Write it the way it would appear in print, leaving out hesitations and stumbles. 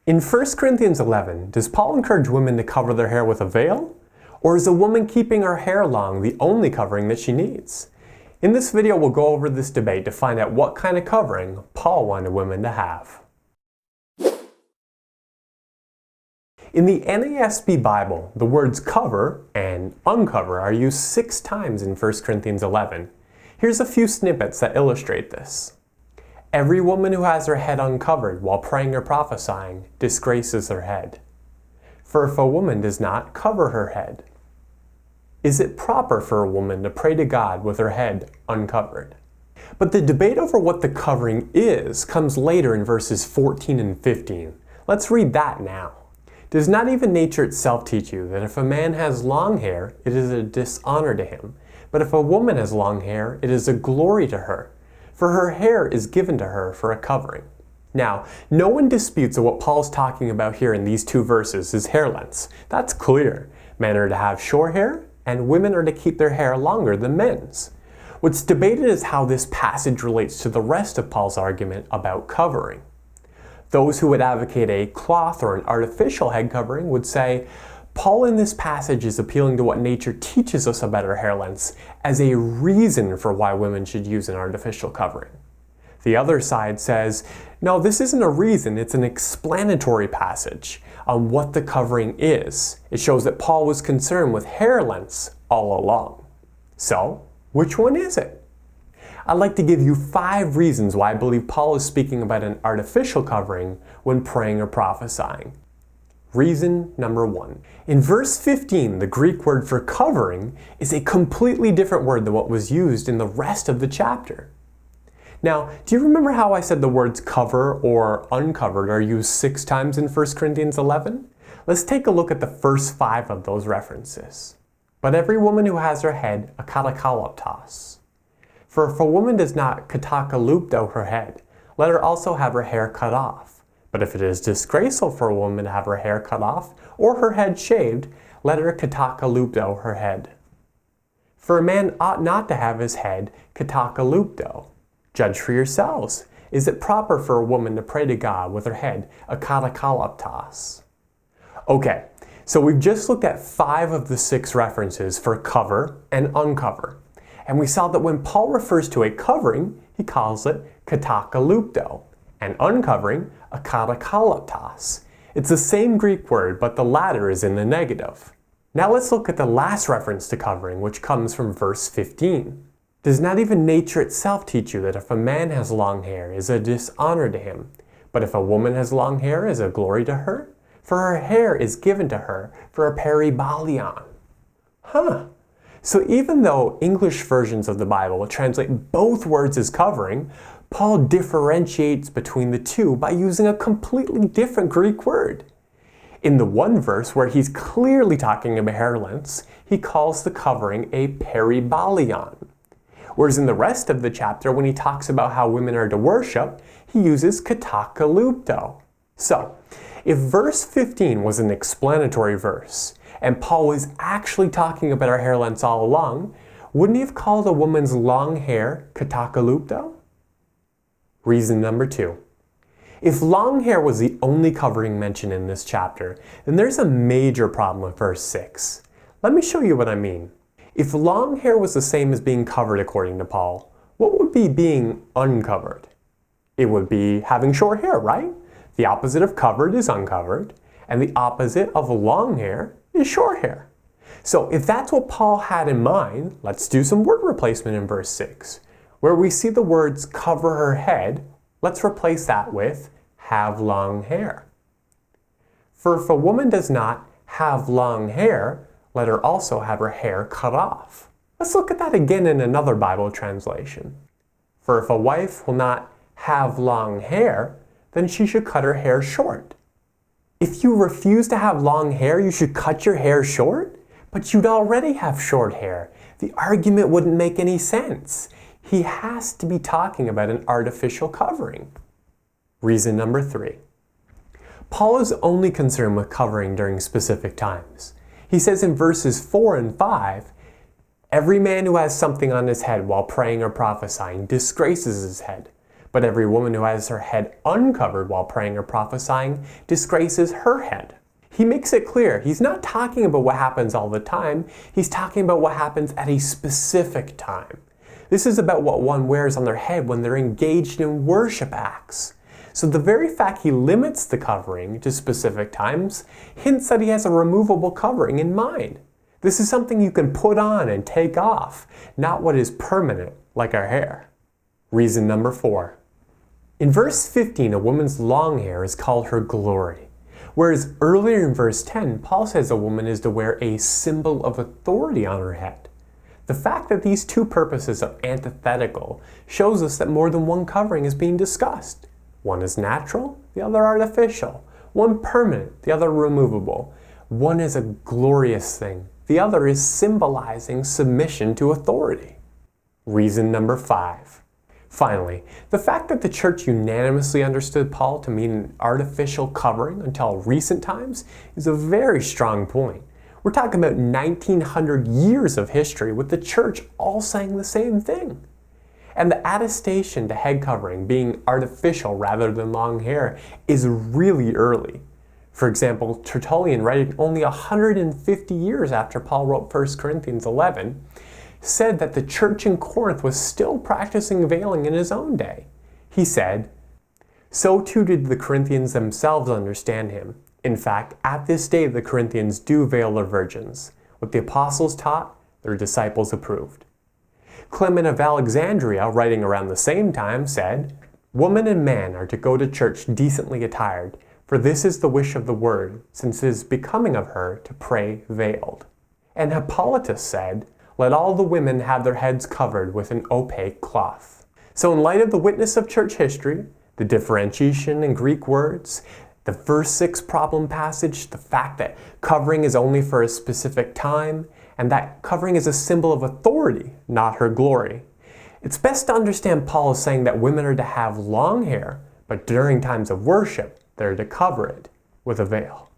In 1 Corinthians 11, does Paul encourage women to cover their hair with a veil? Or is a woman keeping her hair long the only covering that she needs? In this video, we'll go over this debate to find out what kind of covering Paul wanted women to have. In the NASB Bible, the words cover and uncover are used 6 times in 1 Corinthians 11. Here's a few snippets that illustrate this. Every woman who has her head uncovered while praying or prophesying disgraces her head. For if a woman does not cover her head, is it proper for a woman to pray to God with her head uncovered? But the debate over what the covering is comes later in verses 14 and 15. Let's read that now. Does not even nature itself teach you that if a man has long hair, it is a dishonor to him? But if a woman has long hair, it is a glory to her, for her hair is given to her for a covering. Now, no one disputes that what Paul's talking about here in these 2 verses is hair lengths. That's clear. Men are to have short hair, and women are to keep their hair longer than men's. What's debated is how this passage relates to the rest of Paul's argument about covering. Those who would advocate a cloth or an artificial head covering would say, Paul in this passage is appealing to what nature teaches us about our hair lengths as a reason for why women should use an artificial covering. The other side says, no, this isn't a reason, it's an explanatory passage on what the covering is. It shows that Paul was concerned with hair lengths all along. So, which one is it? I'd like to give you 5 reasons why I believe Paul is speaking about an artificial covering when praying or prophesying. Reason number 1. In verse 15, the Greek word for covering is a completely different word than what was used in the rest of the chapter. Now, do you remember how I said the words cover or uncovered are used 6 times in 1 Corinthians 11? Let's take a look at the first 5 of those references. But every woman who has her head akatakaloptos. For if a woman does not katakalupto her head, let her also have her hair cut off. But if it is disgraceful for a woman to have her hair cut off or her head shaved, let her katakalupto her head. For a man ought not to have his head katakalupto. Judge for yourselves. Is it proper for a woman to pray to God with her head akatakaloptos? Okay, so we've just looked at 5 of the 6 references for cover and uncover. And we saw that when Paul refers to a covering, he calls it katakalupto, and uncovering akatakaloptos. It's the same Greek word, but the latter is in the negative. Now let's look at the last reference to covering, which comes from verse 15. Does not even nature itself teach you that if a man has long hair, it is a dishonor to him? But if a woman has long hair, it is a glory to her? For her hair is given to her for a peribalion. So even though English versions of the Bible translate both words as covering, Paul differentiates between the 2 by using a completely different Greek word. In the one verse where he's clearly talking about hair lengths, he calls the covering a peribalion. Whereas in the rest of the chapter, when he talks about how women are to worship, he uses katakalupto. So, if verse 15 was an explanatory verse, and Paul was actually talking about our hair lengths all along, wouldn't he have called a woman's long hair katakalupto? Reason number 2. If long hair was the only covering mentioned in this chapter, then there's a major problem with verse 6. Let me show you what I mean. If long hair was the same as being covered according to Paul, what would be being uncovered? It would be having short hair, right? The opposite of covered is uncovered, and the opposite of long hair is short hair. So if that's what Paul had in mind, let's do some word replacement in verse 6. Where we see the words cover her head, let's replace that with have long hair. For if a woman does not have long hair, let her also have her hair cut off. Let's look at that again in another Bible translation. For if a wife will not have long hair, then she should cut her hair short. If you refuse to have long hair, you should cut your hair short? But you'd already have short hair. The argument wouldn't make any sense. He has to be talking about an artificial covering. Reason number 3. Paul is only concerned with covering during specific times. He says in verses 4 and 5, every man who has something on his head while praying or prophesying disgraces his head. But every woman who has her head uncovered while praying or prophesying disgraces her head. He makes it clear he's not talking about what happens all the time, he's talking about what happens at a specific time. This is about what one wears on their head when they're engaged in worship acts. So the very fact he limits the covering to specific times hints that he has a removable covering in mind. This is something you can put on and take off, not what is permanent, like our hair. Reason number 4. In verse 15, a woman's long hair is called her glory. Whereas earlier in verse 10, Paul says a woman is to wear a symbol of authority on her head. The fact that these two purposes are antithetical shows us that more than one covering is being discussed. One is natural, the other artificial. One permanent, the other removable. One is a glorious thing, the other is symbolizing submission to authority. Reason number 5. Finally, the fact that the church unanimously understood Paul to mean an artificial covering until recent times is a very strong point. We're talking about 1900 years of history with the church all saying the same thing. And the attestation to head covering being artificial rather than long hair is really early. For example, Tertullian, writing only 150 years after Paul wrote 1 Corinthians 11, said that the church in Corinth was still practicing veiling in his own day. He said, "So too did the Corinthians themselves understand him. In fact, at this day the Corinthians do veil their virgins. What the apostles taught, their disciples approved." Clement of Alexandria, writing around the same time, said, "Woman and man are to go to church decently attired, for this is the wish of the word, since it is becoming of her to pray veiled." And Hippolytus said, "Let all the women have their heads covered with an opaque cloth." So in light of the witness of church history, the differentiation in Greek words, the verse 6 problem passage, the fact that covering is only for a specific time, and that covering is a symbol of authority, not her glory, it's best to understand Paul is saying that women are to have long hair, but during times of worship, they're to cover it with a veil.